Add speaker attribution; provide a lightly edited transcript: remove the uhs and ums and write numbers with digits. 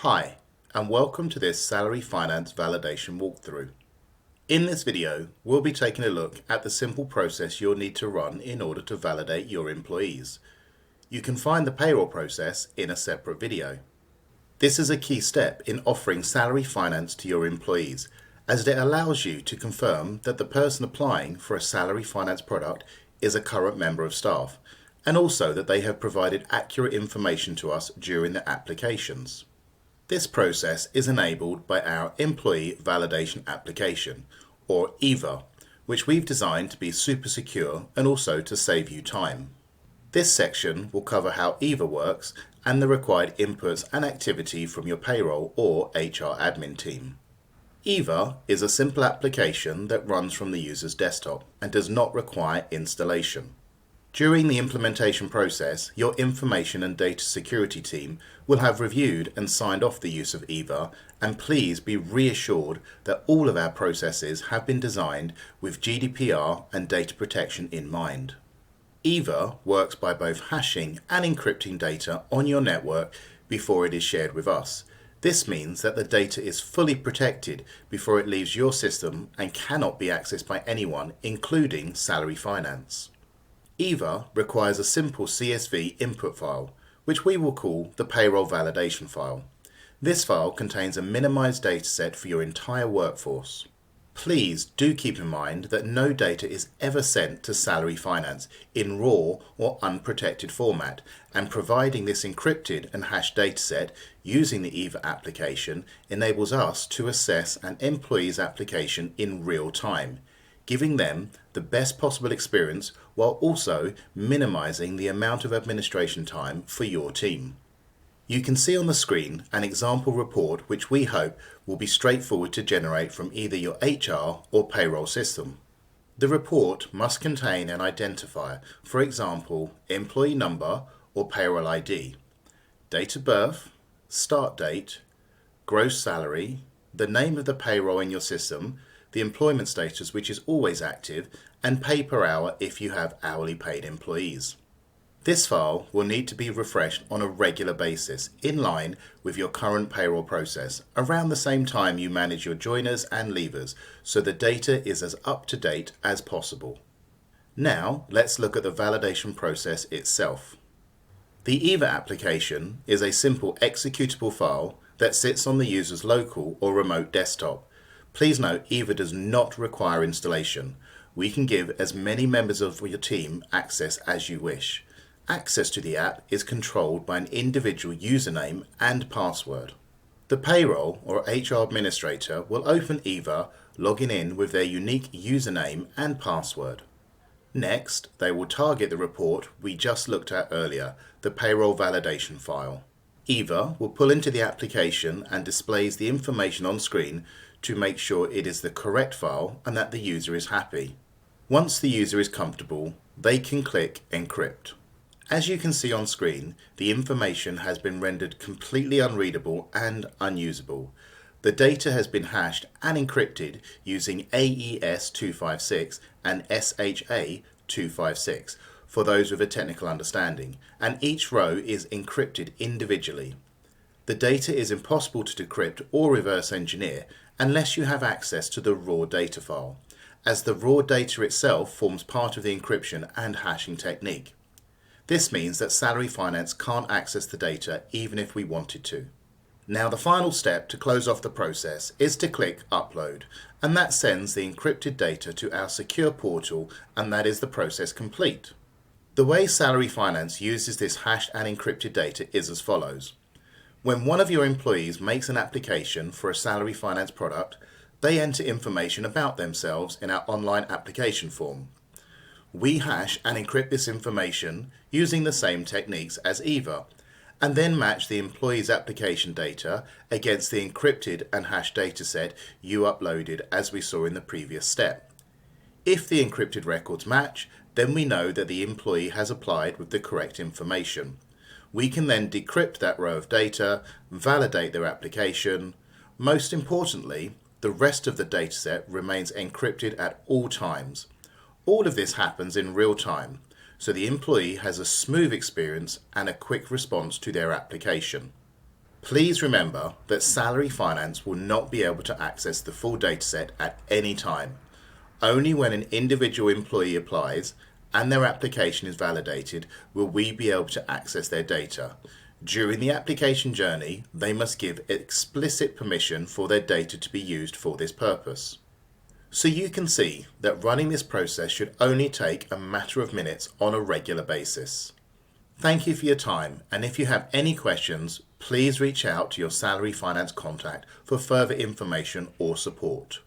Speaker 1: Hi, and welcome to this Salary Finance Validation walkthrough. In this video, we'll be taking a look at the simple process you'll need to run in order to validate your employees. You can find the payroll process in a separate video. This is a key step in offering salary finance to your employees, as it allows you to confirm that the person applying for a salary finance product is a current member of staff, and also that they have provided accurate information to us during their applications. This process is enabled by our Employee Validation Application, or EVA, which we've designed to be super secure and also to save you time. This section will cover how EVA works and the required inputs and activity from your payroll or HR admin team. EVA is a simple application that runs from the user's desktop and does not require installation. During the implementation process, your information and data security team will have reviewed and signed off the use of EVA, and please be reassured that all of our processes have been designed with GDPR and data protection in mind. EVA works by both hashing and encrypting data on your network before it is shared with us. This means that the data is fully protected before it leaves your system and cannot be accessed by anyone, including Salary Finance. EVA requires a simple CSV input file, which we will call the payroll validation file. This file contains a minimized dataset for your entire workforce. Please do keep in mind that no data is ever sent to Salary Finance in raw or unprotected format, and providing this encrypted and hashed dataset using the EVA application enables us to assess an employee's application in real time, giving them the best possible experience while also minimizing the amount of administration time for your team. You can see on the screen an example report which we hope will be straightforward to generate from either your HR or payroll system. The report must contain an identifier, for example, employee number or payroll ID, date of birth, start date, gross salary, the name of the payroll in your system, the employment status, which is always active, and pay per hour if you have hourly paid employees. This file will need to be refreshed on a regular basis in line with your current payroll process around the same time you manage your joiners and leavers, so the data is as up to date as possible. Now let's look at the validation process itself. The EVA application is a simple executable file that sits on the user's local or remote desktop. Please note, EVA does not require installation. We can give as many members of your team access as you wish. Access to the app is controlled by an individual username and password. The payroll or HR administrator will open EVA, logging in with their unique username and password. Next, they will target the report we just looked at earlier, the payroll validation file. EVA will pull into the application and displays the information on screen to make sure it is the correct file and that the user is happy. Once the user is comfortable, they can click Encrypt. As you can see on screen, the information has been rendered completely unreadable and unusable. The data has been hashed and encrypted using AES-256 and SHA-256 for those with a technical understanding, and each row is encrypted individually. The data is impossible to decrypt or reverse engineer unless you have access to the raw data file, as the raw data itself forms part of the encryption and hashing technique. This means that Salary Finance can't access the data even if we wanted to. Now the final step to close off the process is to click Upload, and that sends the encrypted data to our secure portal, and that is the process complete. The way Salary Finance uses this hashed and encrypted data is as follows. When one of your employees makes an application for a Salary Finance product, they enter information about themselves in our online application form. We hash and encrypt this information using the same techniques as EVA, and then match the employee's application data against the encrypted and hashed dataset you uploaded as we saw in the previous step. If the encrypted records match, then we know that the employee has applied with the correct information. We can then decrypt that row of data, validate their application. Most importantly, the rest of the dataset remains encrypted at all times. All of this happens in real time, so the employee has a smooth experience and a quick response to their application. Please remember that Salary Finance will not be able to access the full dataset at any time. Only when an individual employee applies and their application is validated will we be able to access their data. During the application journey, they must give explicit permission for their data to be used for this purpose. So you can see that running this process should only take a matter of minutes on a regular basis. Thank you for your time, and if you have any questions, please reach out to your Salary Finance contact for further information or support.